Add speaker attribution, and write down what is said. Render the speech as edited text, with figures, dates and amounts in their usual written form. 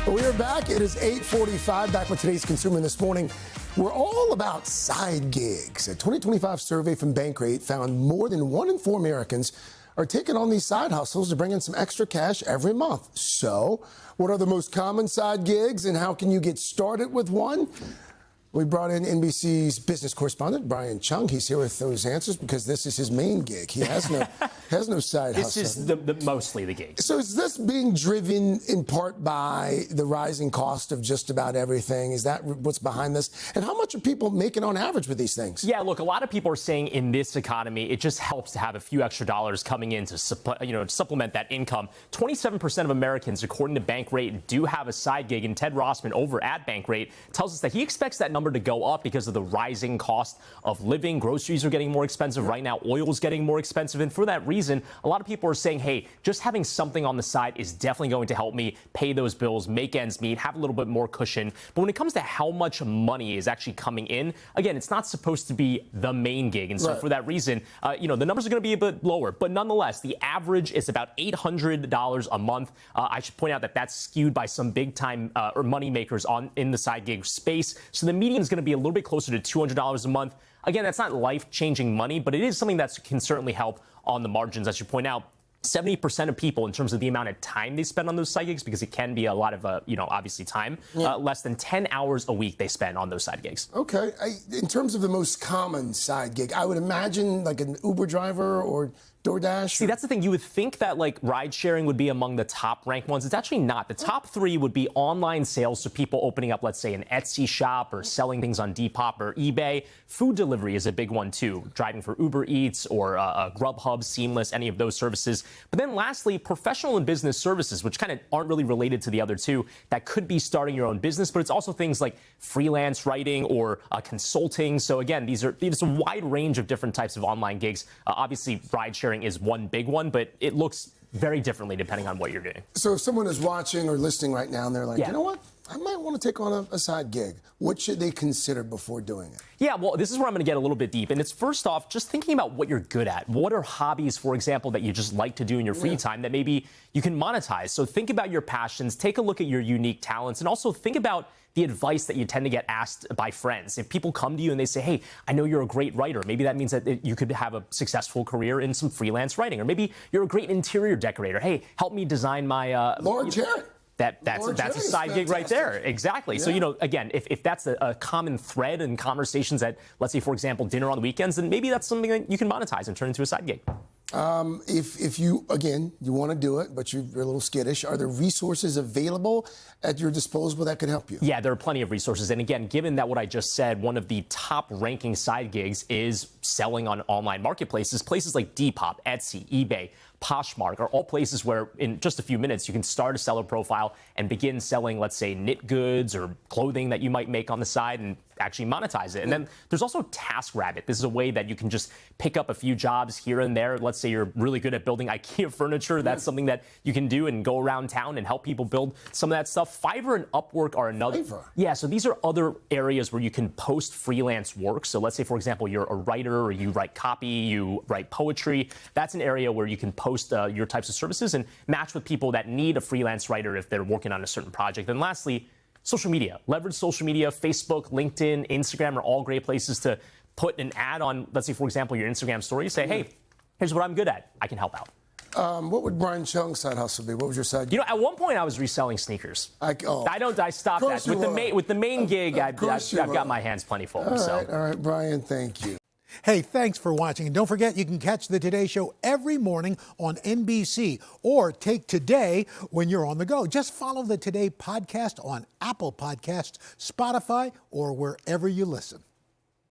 Speaker 1: We are back. It is 8:45. Back with today's Consumer This Morning. We're all about side gigs. A 2025 survey from Bankrate found more than 1 in 4 Americans are taking on these side hustles to bring in some extra cash every month. So, what are the most common side gigs and how can you get started with one? We brought in NBC's business correspondent, Brian Cheung. He's here with those answers because this is his main gig. He has no side hustle.
Speaker 2: This is mostly the gig.
Speaker 1: So is this being driven in part by the rising cost of just about everything? Is that what's behind this? And how much are people making on average with these things?
Speaker 2: Yeah, look, a lot of people are saying in this economy, it just helps to have a few extra dollars coming in to supplement that income. 27% of Americans, according to Bankrate, do have a side gig. And Ted Rossman over at Bankrate tells us that he expects that number to go up because of the rising cost of living. Groceries are getting more expensive right now. Oil is getting more expensive. And for that reason, a lot of people are saying, hey, just having something on the side is definitely going to help me pay those bills, make ends meet, have a little bit more cushion. But when it comes to how much money is actually coming in, again, it's not supposed to be the main gig. And so for that reason, the numbers are going to be a bit lower. But nonetheless, the average is about $800 a month. I should point out that that's skewed by some big time or money makers in the side gig space. So the median is going to be a little bit closer to $200 a month. Again, that's not life-changing money, but it is something that can certainly help on the margins. As you point out, 70% of people, in terms of the amount of time they spend on those side gigs, because it can be a lot of, obviously time, less than 10 hours a week they spend on those side gigs.
Speaker 1: Okay. In terms of the most common side gig, I would imagine like an Uber driver or DoorDash?
Speaker 2: See, that's the thing. You would think that like ride sharing would be among the top ranked ones. It's actually not. The top 3 would be online sales. So people opening up, let's say, an Etsy shop or selling things on Depop or eBay. Food delivery is a big one, too. Driving for Uber Eats or Grubhub, Seamless, any of those services. But then lastly, professional and business services, which kind of aren't really related to the other two. That could be starting your own business, but it's also things like freelance writing or consulting. So again, these are a wide range of different types of online gigs. Obviously, ride sharing is one big one, but it looks very differently depending on what you're doing.
Speaker 1: So if someone is watching or listening right now and they're like, you know what? I might want to take on a side gig. What should they consider before doing it?
Speaker 2: Yeah, well, this is where I'm going to get a little bit deep. And it's first off, just thinking about what you're good at. What are hobbies, for example, that you just like to do in your free time that maybe you can monetize? So think about your passions, take a look at your unique talents, and also think about the advice that you tend to get asked by friends. If people come to you and they say, hey, I know you're a great writer, maybe that means that you could have a successful career in some freelance writing. Or maybe you're a great interior decorator. Hey, help me design my...
Speaker 1: Laura Jarrett.
Speaker 2: That's a side gig right there. Exactly. Yeah. So, again, if that's a common thread in conversations at, let's say, for example, dinner on the weekends, then maybe that's something that you can monetize and turn into a side gig.
Speaker 1: If you want to do it, but you're a little skittish, are there resources available at your disposal that could help you?
Speaker 2: Yeah, there are plenty of resources. And again, given that what I just said, one of the top ranking side gigs is selling on online marketplaces, places like Depop, Etsy, eBay, Poshmark are all places where in just a few minutes you can start a seller profile and begin selling, let's say, knit goods or clothing that you might make on the side and actually monetize it. And then there's also TaskRabbit. This is a way that you can just pick up a few jobs here and there. Let's say you're really good at building IKEA furniture. That's something that you can do and go around town and help people build some of that stuff. Fiverr and Upwork are another.
Speaker 1: Fiverr.
Speaker 2: Yeah, so these are other areas where you can post freelance work. So let's say, for example, you're a writer or you write copy, you write poetry. That's an area where you can post your types of services and match with people that need a freelance writer if they're working on a certain project. And lastly, social media. Leverage social media. Facebook, LinkedIn, Instagram are all great places to put an ad on, let's say, for example, your Instagram story. Say, hey, here's what I'm good at. I can help out.
Speaker 1: What would Brian Cheung's side hustle be? What was your side gig?
Speaker 2: At one point I was reselling sneakers. I stopped that. With the main gig, I've got my hands plenty full.
Speaker 1: All right, Brian, thank you.
Speaker 3: Hey, thanks for watching. And don't forget, you can catch the Today Show every morning on NBC or take Today when you're on the go. Just follow the Today podcast on Apple Podcasts, Spotify, or wherever you listen.